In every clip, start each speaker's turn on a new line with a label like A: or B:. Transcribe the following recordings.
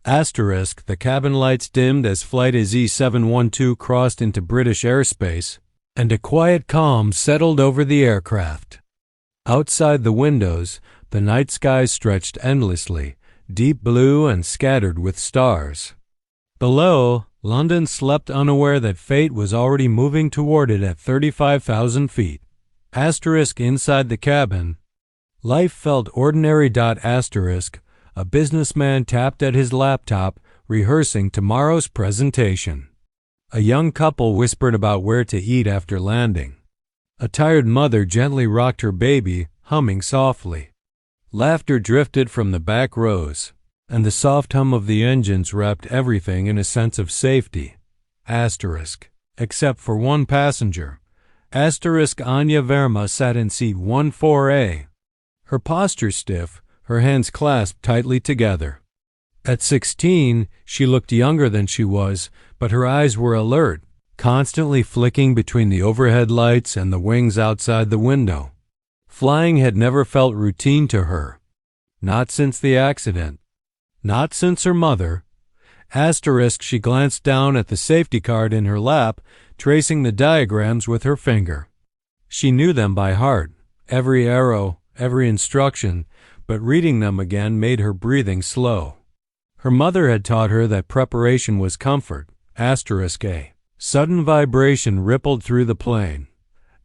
A: Asterisk, the cabin lights dimmed as Flight AZ-712 crossed into British airspace, and a quiet calm settled over the aircraft. Outside the windows, the night sky stretched endlessly, deep blue and scattered with stars. Below, London slept unaware that fate was already moving toward it at 35,000 feet. Asterisk inside the cabin. Life felt ordinary. Asterisk, a businessman tapped at his laptop, rehearsing tomorrow's presentation. A young couple whispered about where to eat after landing. A tired mother gently rocked her baby, humming softly. Laughter drifted from the back rows, and the soft hum of the engines wrapped everything in a sense of safety. Asterisk, except for one passenger. Asterisk, Anya Verma sat in seat 14A. Her posture stiff, her hands clasped tightly together. At 16, she looked younger than she was, but her eyes were alert, constantly flicking between the overhead lights and the wings outside the window. Flying had never felt routine to her. Not since the accident. Not since her mother. Asterisk, she glanced down at the safety card in her lap, tracing the diagrams with her finger. She knew them by heart, every arrow, every instruction, but reading them again made her breathing slow. Her mother had taught her that preparation was comfort. Asterisk, a sudden vibration rippled through the plane.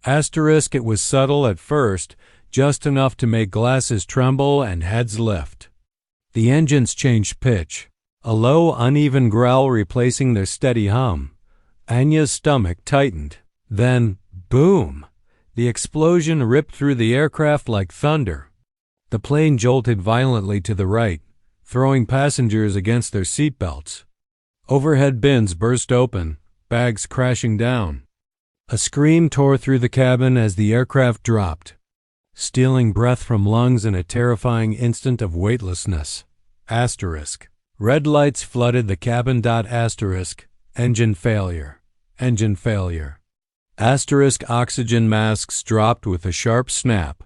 A: Asterisk, it was subtle at first, just enough to make glasses tremble and heads lift. The engines changed pitch, a low, uneven growl replacing their steady hum. Anya's stomach tightened. Then, boom! The explosion ripped through the aircraft like thunder. The plane jolted violently to the right, throwing passengers against their seatbelts. Overhead bins burst open, bags crashing down. A scream tore through the cabin as the aircraft dropped, stealing breath from lungs in a terrifying instant of weightlessness. Asterisk. Red lights flooded the cabin. Asterisk. Engine failure. Engine failure. Asterisk. Oxygen masks dropped with a sharp snap,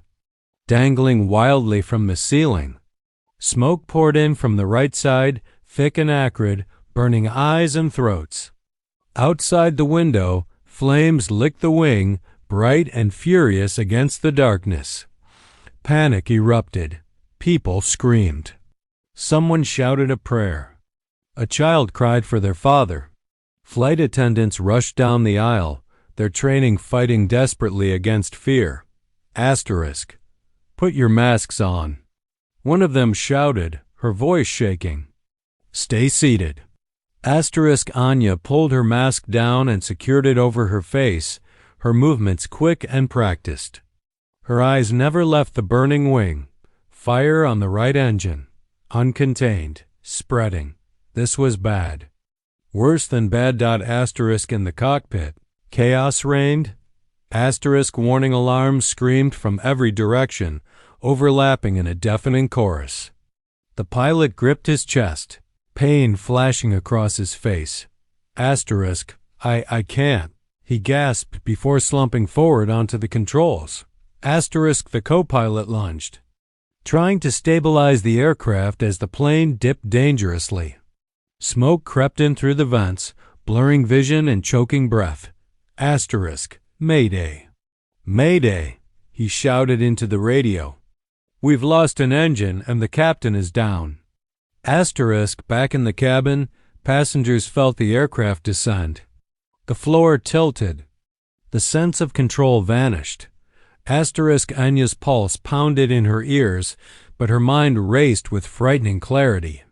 A: dangling wildly from the ceiling. Smoke poured in from the right side, thick and acrid, burning eyes and throats. Outside the window, flames licked the wing, bright and furious against the darkness. Panic erupted. People screamed. Someone shouted a prayer. A child cried for their father. Flight attendants rushed down the aisle, their training fighting desperately against fear. Asterisk. Put your masks on. One of them shouted, her voice shaking. Stay seated. Asterisk. Anya pulled her mask down and secured it over her face, her movements quick and practiced. Her eyes never left the burning wing. Fire on the right engine. Uncontained. Spreading. This was bad. Worse than bad. Asterisk. In the cockpit, chaos reigned. Asterisk. Warning alarms screamed from every direction, overlapping in a deafening chorus. The pilot gripped his chest, pain flashing across his face. Asterisk. I can't, he gasped before slumping forward onto the controls. Asterisk. The co-pilot lunged, trying to stabilize the aircraft as the plane dipped dangerously. Smoke crept in through the vents, blurring vision and choking breath. Asterisk. Mayday. Mayday, he shouted into the radio. We've lost an engine and the captain is down. Asterisk. Back in the cabin, passengers felt the aircraft descend. The floor tilted. The sense of control vanished. Asterisk. Anya's pulse pounded in her ears, but her mind raced with frightening clarity.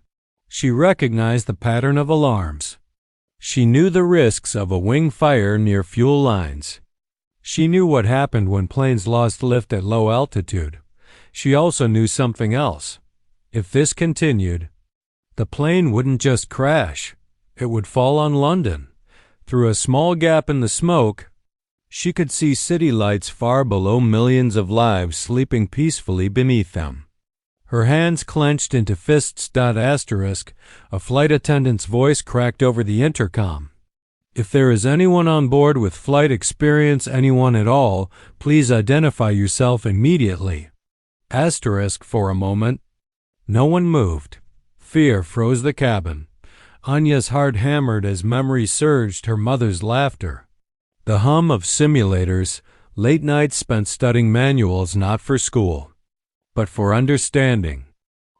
A: She recognized the pattern of alarms. She knew the risks of a wing fire near fuel lines. She knew what happened when planes lost lift at low altitude. She also knew something else. If this continued, the plane wouldn't just crash. It would fall on London. Through a small gap in the smoke, she could see city lights far below millions of lives sleeping peacefully beneath them. Her hands clenched into fists. Asterisk. A flight attendant's voice cracked over the intercom. If there is anyone on board with flight experience, anyone at all, please identify yourself immediately. Asterisk. For a moment, no one moved. Fear froze the cabin. Anya's heart hammered as memory surged her mother's laughter. The hum of simulators, late nights spent studying manuals not for school, but for understanding,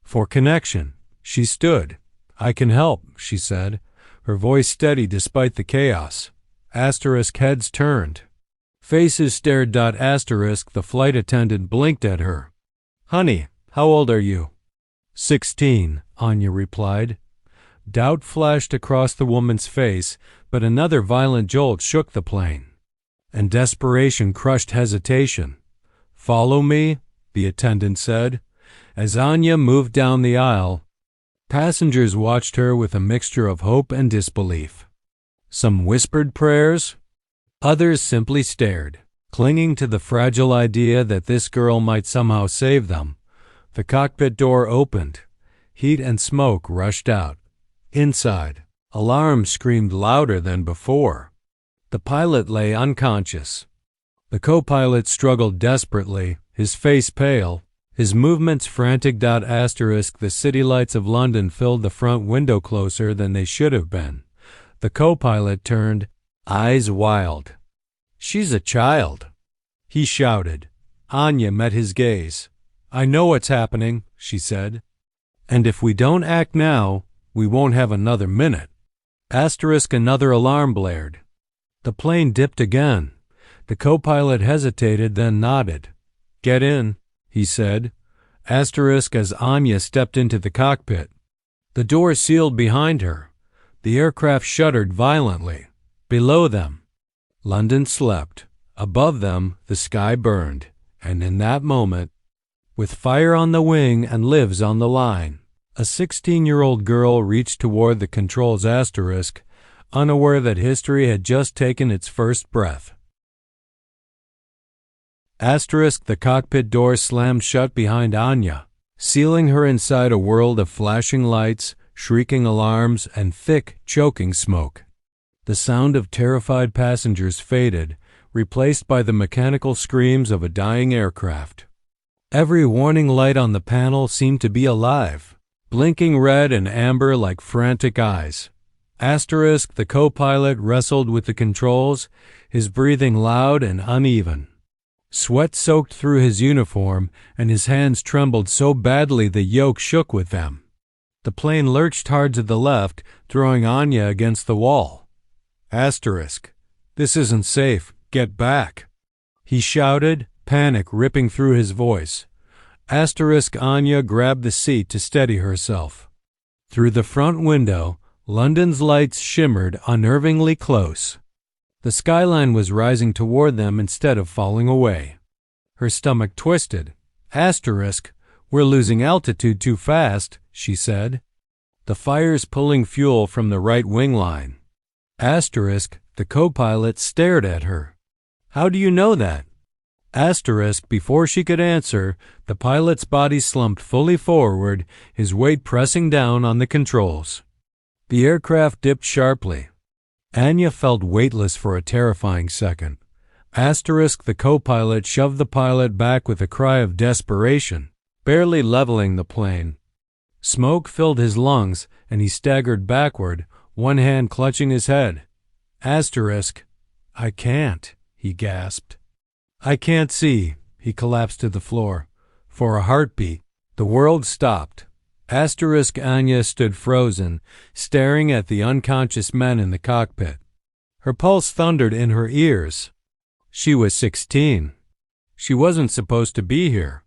A: for connection. She stood. "I can help," she said, her voice steady despite the chaos. Asterisk heads turned. Faces stared. Asterisk the flight attendant blinked at her. "Honey, how old are you?" 16, Anya replied. Doubt flashed across the woman's face, but another violent jolt shook the plane, and desperation crushed hesitation. "Follow me," the attendant said. As Anya moved down the aisle, passengers watched her with a mixture of hope and disbelief. Some whispered prayers, others simply stared, clinging to the fragile idea that this girl might somehow save them. The cockpit door opened. Heat and smoke rushed out. Inside, alarms screamed louder than before. The pilot lay unconscious. The co-pilot struggled desperately, his face pale, his movements frantic. The city lights of London filled the front window closer than they should have been. The co-pilot turned, eyes wild. "She's a child," he shouted. Anya met his gaze. "I know what's happening," she said. "And if we don't act now, we won't have another minute." Another alarm blared. The plane dipped again. The co-pilot hesitated, then nodded. "Get in," he said. As Anya stepped into the cockpit. The door sealed behind her. The aircraft shuddered violently. Below them, London slept. Above them, the sky burned. And in that moment, with fire on the wing and lives on the line, a 16-year-old girl reached toward the controls. Unaware that history had just taken its first breath. The cockpit door slammed shut behind Anya, sealing her inside a world of flashing lights, shrieking alarms, and thick, choking smoke. The sound of terrified passengers faded, replaced by the mechanical screams of a dying aircraft. Every warning light on the panel seemed to be alive, blinking red and amber like frantic eyes. The co-pilot wrestled with the controls, his breathing loud and uneven. Sweat soaked through his uniform, and his hands trembled so badly the yoke shook with them. The plane lurched hard to the left, throwing Anya against the wall. "This isn't safe. Get back," he shouted, panic ripping through his voice. Anya grabbed the seat to steady herself. Through the front window, London's lights shimmered unnervingly close. The skyline was rising toward them instead of falling away. Her stomach twisted. "We're losing altitude too fast," she said. "The fire's pulling fuel from the right wing line." The co-pilot stared at her. "How do you know that?" Before she could answer, the pilot's body slumped fully forward, his weight pressing down on the controls. The aircraft dipped sharply. Anya felt weightless for a terrifying second. The co-pilot shoved the pilot back with a cry of desperation, barely leveling the plane. Smoke filled his lungs, and he staggered backward, one hand clutching his head. "I can't," he gasped. "I can't see." He collapsed to the floor. For a heartbeat, the world stopped. Anya stood frozen, staring at the unconscious men in the cockpit. Her pulse thundered in her ears. She was 16. She wasn't supposed to be here.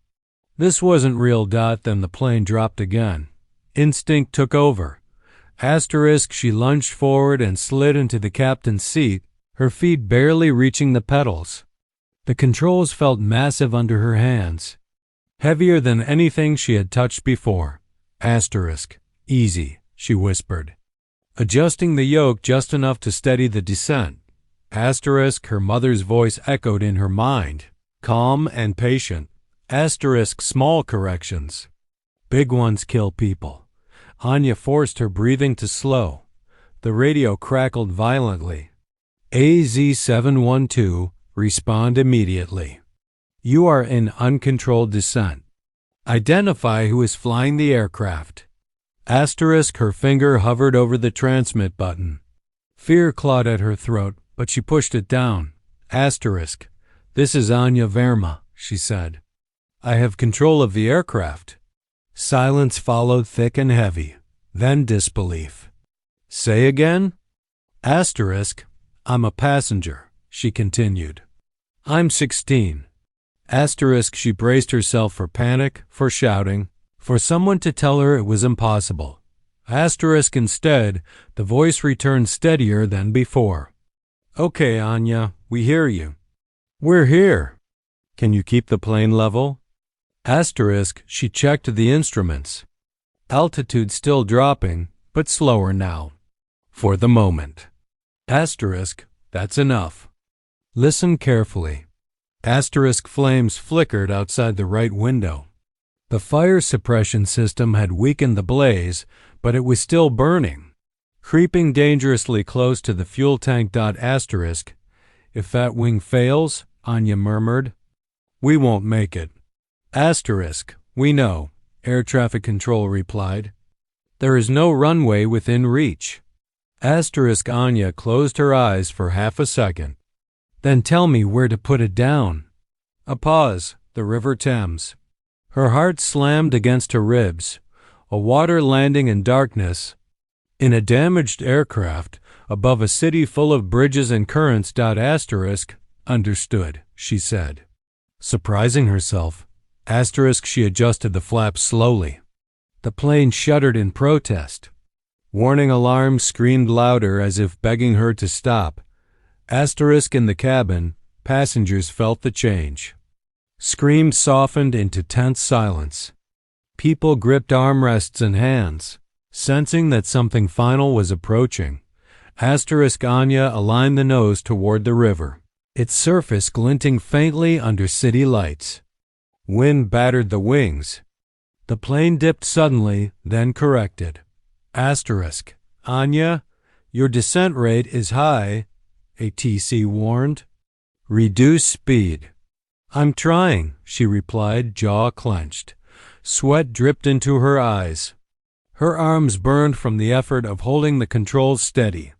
A: This wasn't real. Then the plane dropped again. Instinct took over. She lunged forward and slid into the captain's seat, her feet barely reaching the pedals. The controls felt massive under her hands, heavier than anything she had touched before. "Easy," she whispered, adjusting the yoke just enough to steady the descent. Her mother's voice echoed in her mind, calm and patient. Small corrections. Big ones kill people. Anya forced her breathing to slow. The radio crackled violently. AZ-712, respond immediately. You are in uncontrolled descent. Identify who is flying the aircraft. Asterisk, her finger hovered over the transmit button. Fear clawed at her throat, but she pushed it down. Asterisk, this is Anya Verma, she said. I have control of the aircraft. Silence followed, thick and heavy, then disbelief. Say again? Asterisk, I'm a passenger, she continued. I'm 16. Asterisk, she braced herself for panic, for shouting, for someone to tell her it was impossible. Asterisk, instead, the voice returned steadier than before. Okay, Anya, we hear you. We're here. Can you keep the plane level? Asterisk, she checked the instruments. Altitude still dropping, but slower now. For the moment. Asterisk, that's enough. Listen carefully. Asterisk, flames flickered outside the right window. The fire suppression system had weakened the blaze, but it was still burning. Creeping dangerously close to the fuel tank. Asterisk, if that wing fails, Anya murmured, we won't make it. Asterisk, we know, air traffic control replied. There is no runway within reach. Asterisk, Anya closed her eyes for half a second. Then tell me where to put it down. A pause, the River Thames. Her heart slammed against her ribs. A water landing in darkness. In a damaged aircraft, above a city full of bridges and currents. Asterisk, understood, she said. Surprising herself, asterisk, she adjusted the flaps slowly. The plane shuddered in protest. Warning alarms screamed louder as if begging her to stop. Asterisk, in the cabin, passengers felt the change. Screams softened into tense silence. People gripped armrests and hands, sensing that something final was approaching. Asterisk, Anya aligned the nose toward the river, its surface glinting faintly under city lights. Wind battered the wings. The plane dipped suddenly, then corrected. Asterisk, Anya, your descent rate is high, ATC warned. Reduce speed. I'm trying, she replied, jaw clenched. Sweat dripped into her eyes. Her arms burned from the effort of holding the controls steady.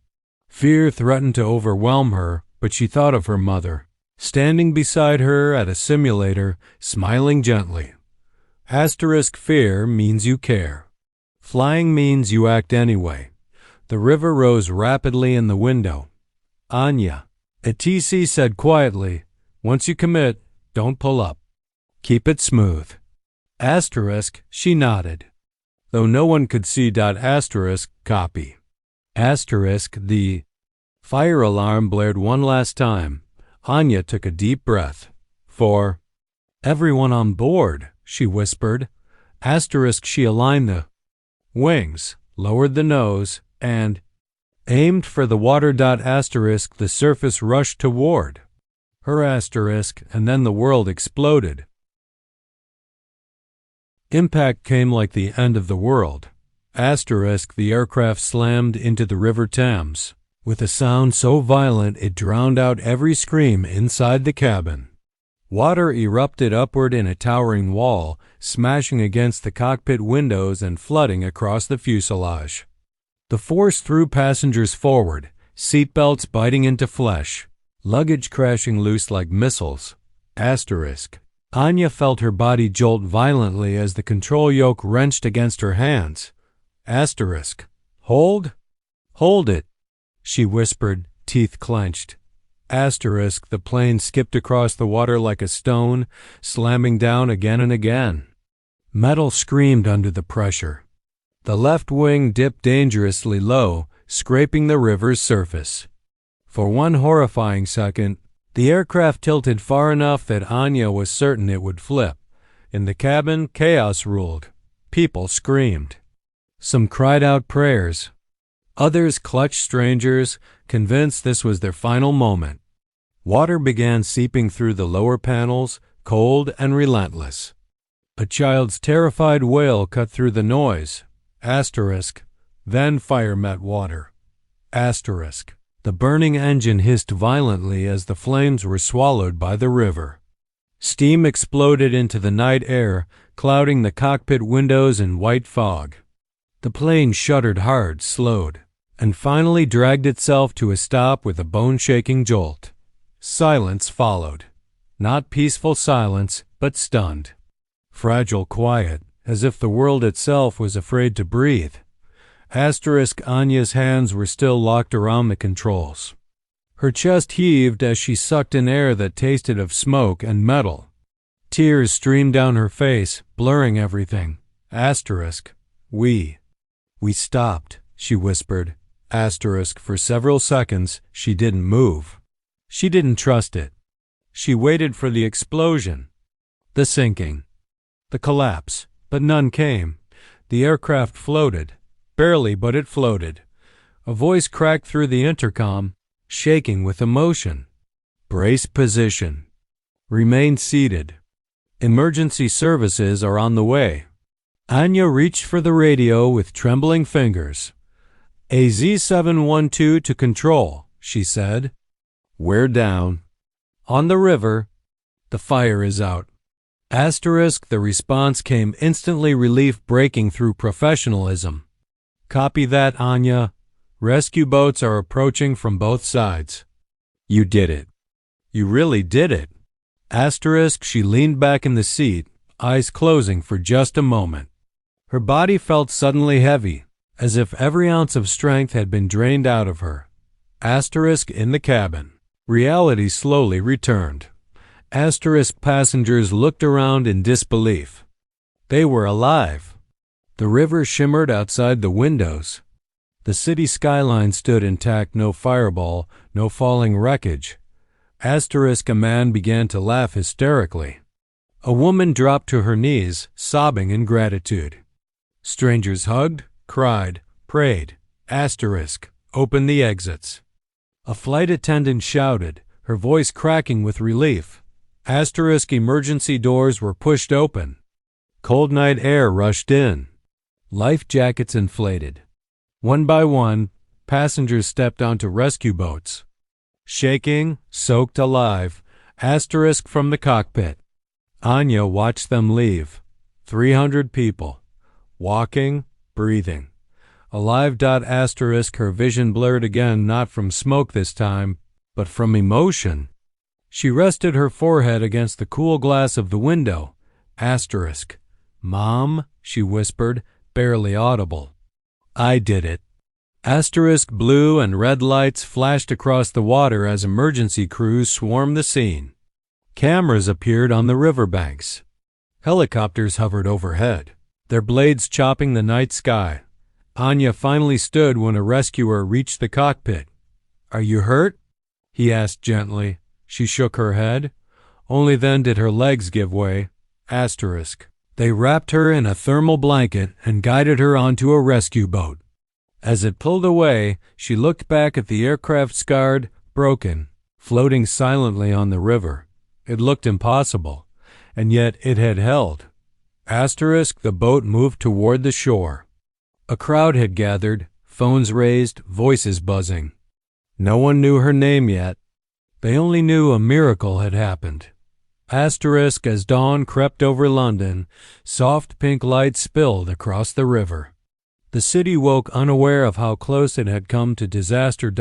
A: Fear threatened to overwhelm her, but she thought of her mother, standing beside her at a simulator, smiling gently. Asterisk, fear means you care. Flying means you act anyway. The river rose rapidly in the window. Anya, ATC said quietly, once you commit, don't pull up. Keep it smooth. Asterisk, she nodded. Though no one could see. Asterisk, copy. Asterisk, the fire alarm blared one last time. Anya took a deep breath. For everyone on board, she whispered. Asterisk, she aligned the wings, lowered the nose, and aimed for the water. Asterisk, the surface rushed toward her. Asterisk, and then the world exploded. Impact came like the end of the world. Asterisk, the aircraft slammed into the River Thames, with a sound so violent it drowned out every scream inside the cabin. Water erupted upward in a towering wall, smashing against the cockpit windows and flooding across the fuselage. The force threw passengers forward, seatbelts biting into flesh, luggage crashing loose like missiles. Asterisk. Anya felt her body jolt violently as the control yoke wrenched against her hands. Asterisk. Hold? Hold it, she whispered, teeth clenched. Asterisk, the plane skipped across the water like a stone, slamming down again and again. Metal screamed under the pressure. The left wing dipped dangerously low, scraping the river's surface. For one horrifying second, the aircraft tilted far enough that Anya was certain it would flip. In the cabin, chaos ruled. People screamed. Some cried out prayers. Others clutched strangers, convinced this was their final moment. Water began seeping through the lower panels, cold and relentless. A child's terrified wail cut through the noise. Asterisk. Then fire met water. Asterisk. The burning engine hissed violently as the flames were swallowed by the river. Steam exploded into the night air, clouding the cockpit windows in white fog. The plane shuddered hard, slowed, and finally dragged itself to a stop with a bone-shaking jolt. Silence followed. Not peaceful silence, but stunned. Fragile quiet, as if the world itself was afraid to breathe. Anya's hands were still locked around the controls. Her chest heaved as she sucked in air that tasted of smoke and metal. Tears streamed down her face, blurring everything. We stopped, she whispered. For several seconds, she didn't move. She didn't trust it. She waited for the explosion, the sinking, the collapse, but none came. The aircraft floated. Barely, but it floated. A voice cracked through the intercom, shaking with emotion. Brace position. Remain seated. Emergency services are on the way. Anya reached for the radio with trembling fingers. AZ-712 to control, she said. We're down. On the river. The fire is out. The response came instantly, relief breaking through professionalism. Copy that, Anya. Rescue boats are approaching from both sides. You did it. You really did it. She leaned back in the seat, eyes closing for just a moment. Her body felt suddenly heavy, as if every ounce of strength had been drained out of her. In the cabin. Reality slowly returned. Passengers looked around in disbelief. They were alive. The river shimmered outside the windows. The city skyline stood intact, no fireball, no falling wreckage. A man began to laugh hysterically. A woman dropped to her knees, sobbing in gratitude. Strangers hugged, cried, prayed. Open the exits. A flight attendant shouted, her voice cracking with relief. Emergency doors were pushed open. Cold night air rushed in. Life jackets inflated. One by one, passengers stepped onto rescue boats. Shaking, soaked alive, from the cockpit. Anya watched them leave. 300 people. Walking, breathing. Alive. Her vision blurred again, not from smoke this time, but from emotion. She rested her forehead against the cool glass of the window. Mom, she whispered, barely audible. I did it. Blue and red lights flashed across the water as emergency crews swarmed the scene. Cameras appeared on the riverbanks. Helicopters hovered overhead, their blades chopping the night sky. Anya finally stood when a rescuer reached the cockpit. Are you hurt? He asked gently. She shook her head. Only then did her legs give way. They wrapped her in a thermal blanket and guided her onto a rescue boat. As it pulled away, she looked back at the aircraft, scarred, broken, floating silently on the river. It looked impossible, and yet it had held. The boat moved toward the shore. A crowd had gathered, phones raised, voices buzzing. No one knew her name yet. They only knew a miracle had happened. As dawn crept over London, soft pink light spilled across the river. The city woke unaware of how close it had come to disaster.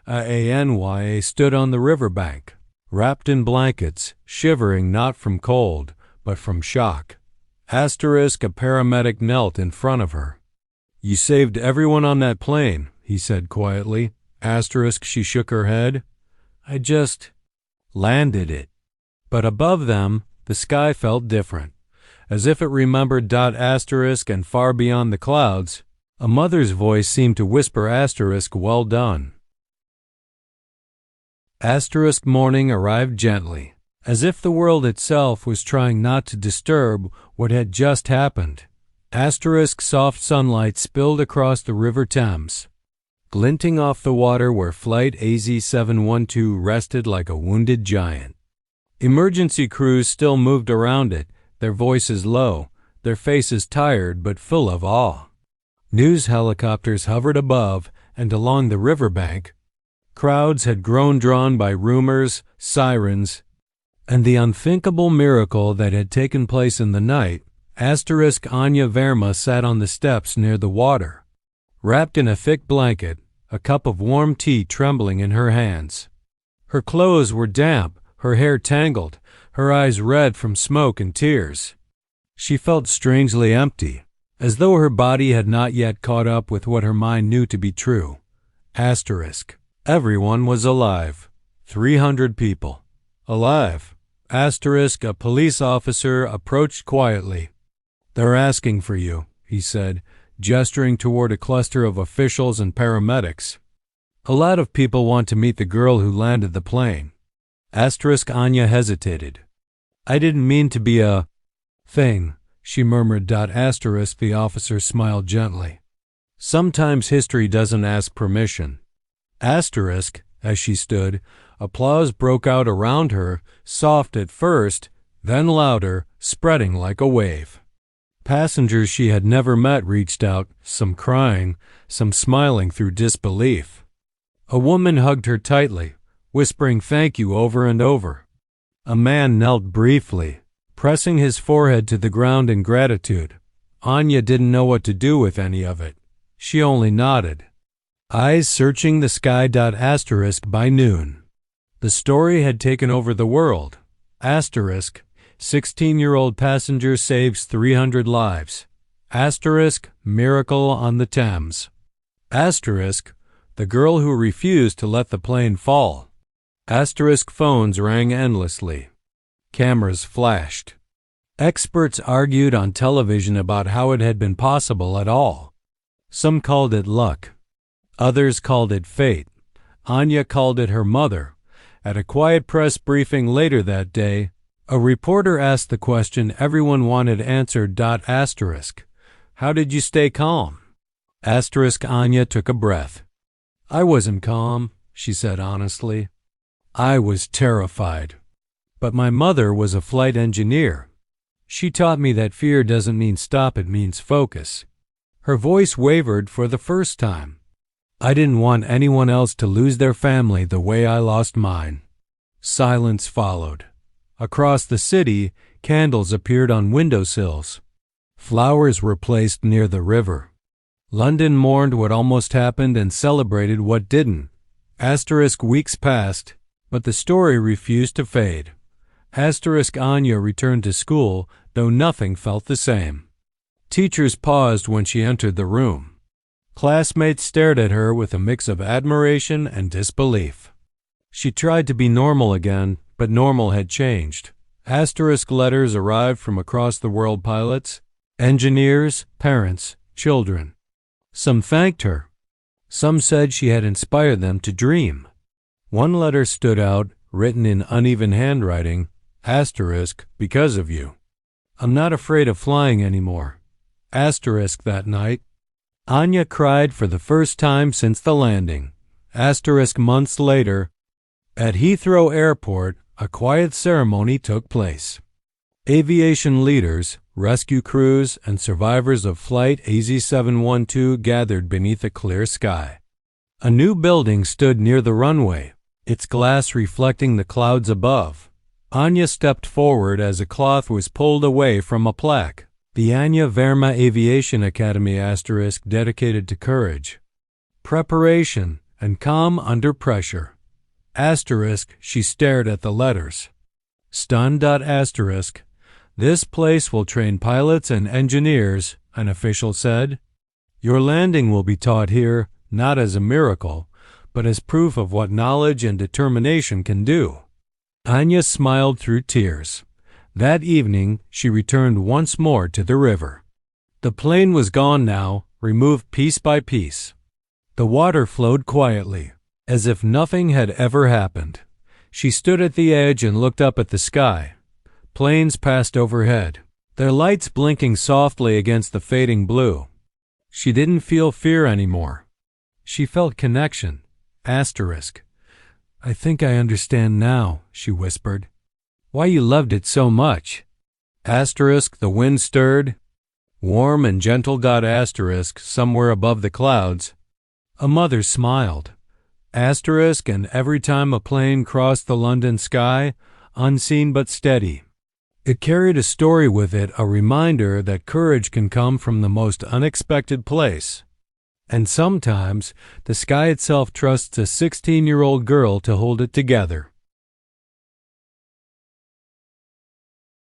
A: Anya stood on the riverbank, wrapped in blankets, shivering not from cold, but from shock. A paramedic knelt in front of her. You saved everyone on that plane, he said quietly. She shook her head. I just landed it. But above them, the sky felt different. As if it remembered. And far beyond the clouds, a mother's voice seemed to whisper. Well done. Morning arrived gently, as if the world itself was trying not to disturb what had just happened. Soft sunlight spilled across the River Thames, glinting off the water where flight AZ-712 rested like a wounded giant. Emergency crews still moved around it, their voices low, their faces tired but full of awe. News helicopters hovered above and along the riverbank. Crowds had grown drawn by rumors, sirens, and the unthinkable miracle that had taken place in the night. Asterisk Anya Verma sat on the steps near the water, wrapped in a thick blanket, a cup of warm tea trembling in her hands. Her clothes were damp, her hair tangled, her eyes red from smoke and tears. She felt strangely empty, as though her body had not yet caught up with what her mind knew to be true. Asterisk. Everyone was alive. 300 people. Alive. Asterisk. A police officer approached quietly. "They're asking for you," he said, gesturing toward a cluster of officials and paramedics. "A lot of people want to meet the girl who landed the plane." Asterisk. Anya hesitated. "I didn't mean to be a thing," she murmured. Asterisk. The officer smiled gently. "Sometimes history doesn't ask permission." Asterisk. As she stood, applause broke out around her, soft at first, then louder, spreading like a wave. Passengers she had never met reached out, some crying, some smiling through disbelief. A woman hugged her tightly, whispering thank you over and over. A man knelt briefly, pressing his forehead to the ground in gratitude. Anya didn't know what to do with any of it. She only nodded, eyes searching the sky. Asterisk. By noon, the story had taken over the world. Asterisk. 16-year-old passenger saves 300 lives. Asterisk. Miracle on the Thames. Asterisk. The girl who refused to let the plane fall. Asterisk. Phones rang endlessly. Cameras flashed. Experts argued on television about how it had been possible at all. Some called it luck. Others called it fate. Anya called it her mother. At a quiet press briefing later that day, a reporter asked the question everyone wanted answered. Asterisk. How did you stay calm? Asterisk. Anya took a breath. I wasn't calm, she said honestly. I was terrified. But my mother was a flight engineer. She taught me that fear doesn't mean stop, it means focus. Her voice wavered for the first time. I didn't want anyone else to lose their family the way I lost mine. Silence followed. Across the city, candles appeared on windowsills. Flowers were placed near the river. London mourned what almost happened and celebrated what didn't. Asterisk. Weeks passed, but the story refused to fade. Asterisk. Anya returned to school, though nothing felt the same. Teachers paused when she entered the room. Classmates stared at her with a mix of admiration and disbelief. She tried to be normal again, but normal had changed. Asterisk. Letters arrived from across the world: pilots, engineers, parents, children. Some thanked her. Some said she had inspired them to dream. One letter stood out, written in uneven handwriting. Asterisk. Because of you. I'm not afraid of flying anymore. Asterisk. That night, Anya cried for the first time since the landing. Asterisk. Months later, at Heathrow Airport, a quiet ceremony took place. Aviation leaders, rescue crews, and survivors of Flight AZ-712 gathered beneath a clear sky. A new building stood near the runway, its glass reflecting the clouds above. Anya stepped forward as a cloth was pulled away from a plaque. The Anya Verma Aviation Academy asterisk dedicated to courage, preparation, and calm under pressure. Asterisk. She stared at the letters. Stunned. Asterisk. This place will train pilots and engineers, an official said. Your landing will be taught here, not as a miracle, but as proof of what knowledge and determination can do. Anya smiled through tears. That evening, she returned once more to the river. The plane was gone now, removed piece by piece. The water flowed quietly, as if nothing had ever happened. She stood at the edge and looked up at the sky. Planes passed overhead, their lights blinking softly against the fading blue. She didn't feel fear anymore. She felt connection. Asterisk. I think I understand now, she whispered. Why you loved it so much. Asterisk. The wind stirred, warm and gentle. Asterisk. Somewhere above the clouds, a mother smiled. Asterisk. And every time a plane crossed the London sky, unseen but steady, It carried a story with it, a reminder that courage can come from the most unexpected place. And sometimes the sky itself trusts a 16-year-old girl to hold it together.